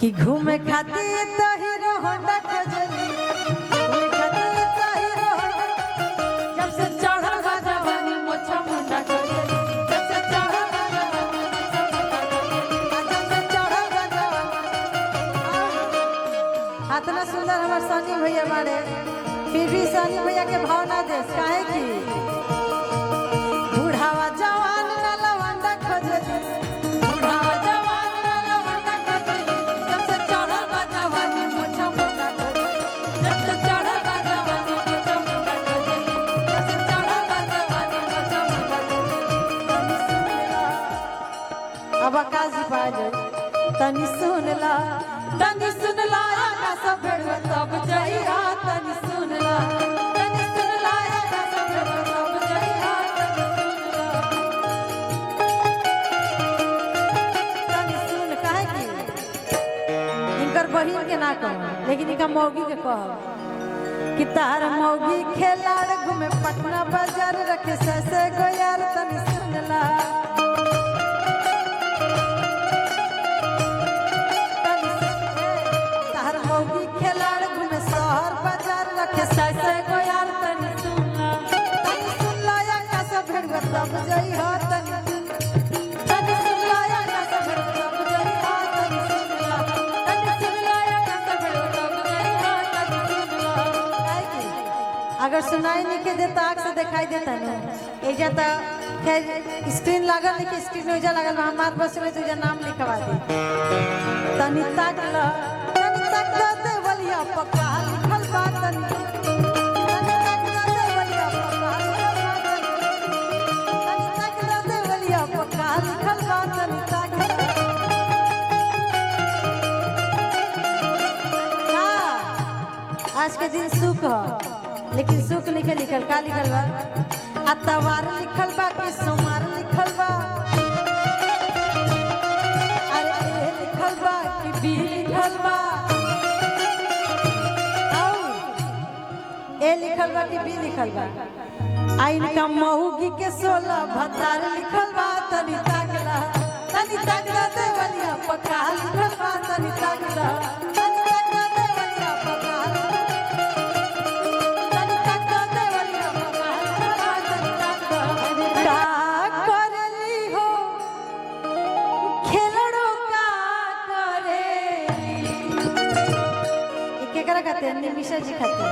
कि घूमे खातिर तो हीरो होंडा खोजली, घूमे खातिर तो हीरो होंडा, जब से चढ़ल बा जवानी मोछा मुंडा खोजली, जब से चढ़ल बा जवानी मोछा मुंडा खोजली, जब से चढ़ल बा जवानी। इतना सुंदर हमार सनी भैया बारे, फिर भी सनी भैया के भावना देश काहे की बुढ़ावा जवान ना लवंडा खोजली, बुढ़ावा जवान ना लवंडा खोजली, जब से चढ़ल बा जवानी मोछा मुंडा खोजली, जब से चढ़ल बा जवानी मोछा मुंडा खोजली, जब से चढ़ल बा जवानी मोछा मुंडा खोजली। अब आकाश पा जाए तनी सुन ला का सब भेड़वा तब जइहा, तनी सुन ला का सब भेड़वा तब जइहा, तनी सुन काहे की इनकर बहिन के ना कह लेकिन इनका मौगी के कह कि तार मौगी खेलाड़ घूमे पटना बाजार रखे ससे गोयार, तनी सुन ला खेलाड़ घूमे शहर बाजार रखे ससे गोयार, तनी सुन ला या का सब भेड़वा तब जइहा, तनी सुन ला या का सब भेड़वा तब जइहा, तनी सुन ला या का सब भेड़वा तब जइहा, तनी सुन ला। अगर सुनाई नहीं के देता आँख से दिखाई देता नहीं एजा तो खैर स्क्रीन लागल नहीं कि स्क्रीन ओजा लागल हमार बस में तुझे नाम लिखवा दी, तनी तक ला देवलिया पक्का लिखल बा, तनी देवलिया पक्का लिखल बा, तनी आज के दिन सुख हो लेकिन सुख लिखे लिखल का लिखल बा, अतवार लिखल बा कि सोमवार लिखल बा, अरे ए लिखल बा कि बी लिखल बा, ए लिखल बा कि बी लिखल बा, आइन का मऊगी के 16 भतार लिखल बा, तनी ताकला देवलिया पक्का लिखल बा, तनी ताकला देवलिया पक्का, तनी ताकला देवलिया पक्का लिखल बा, तनी ताकला का करली हो खेलड़ो का करेली, केकरा खाते निमिषा जी खाते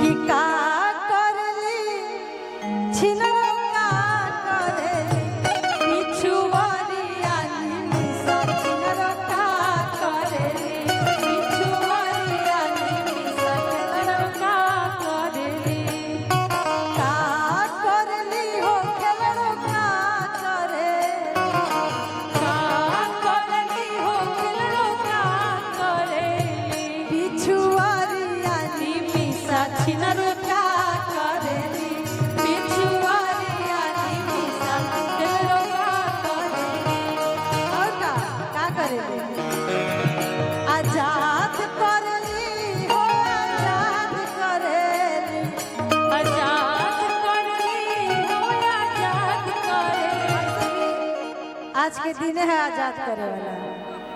कि का करली छिनरो का करेली पिछुआरिया निमिषा, छिनरो का करेली पिछुआरिया निमिषा, छिनरो का करेली का करली हो खेलड़ो का करेली, का करली हो खेलड़ो का करेली पिछुआरिया निमिषा, छिनरो का करेली पिछुआरिया निमिषा, छिनरो का करेली। और का करेली आजाद करेली हो, आजाद करेली, आजाद करेली हो, आजाद करेली। आज के दिन है आजाद करे वाला,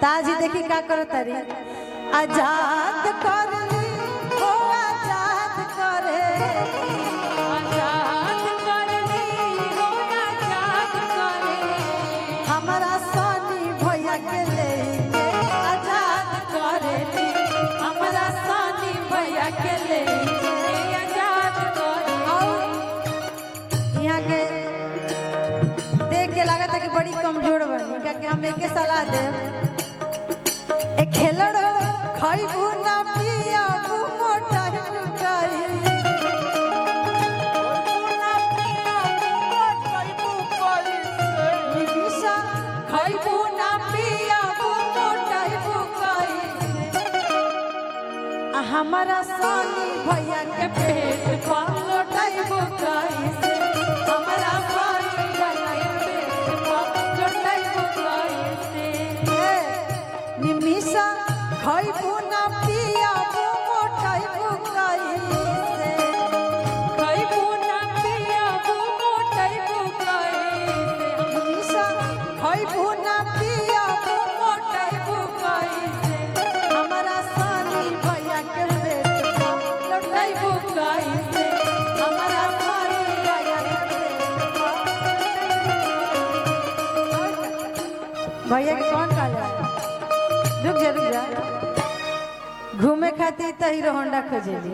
ताजी देखी का करो तारी आजाद करली हो, आजाद करेली, आजाद करली हो, आजाद करेली, हमारा सनी भैया के लेके आजाद करेली, हमारा सनी भैया के लेके आजाद करेली। यहाँ के देख के लगा था कि बड़ी कमजोर बनी, क्या हम एक सलाह दे खेलड़ो खइबू ना पियाबू मोटा गई, खइबू ना पियाबू मोटा गई, हमारा सनी भैया के पेट पर लोटाइबू कैसे, हमारा सनी भैया के पेट पर लोटाइबू कैसे, निमिषा खइबू ना पियाबू मोटाइबू कैसे, खइबू ना पियाबू मोटाइबू कैसे, निमिषा खइबू ना पियाबू मोटाइबू कैसे। भैया के कौन काला रुक जा घूमे खातिर तो हीरो होंडा खोजेली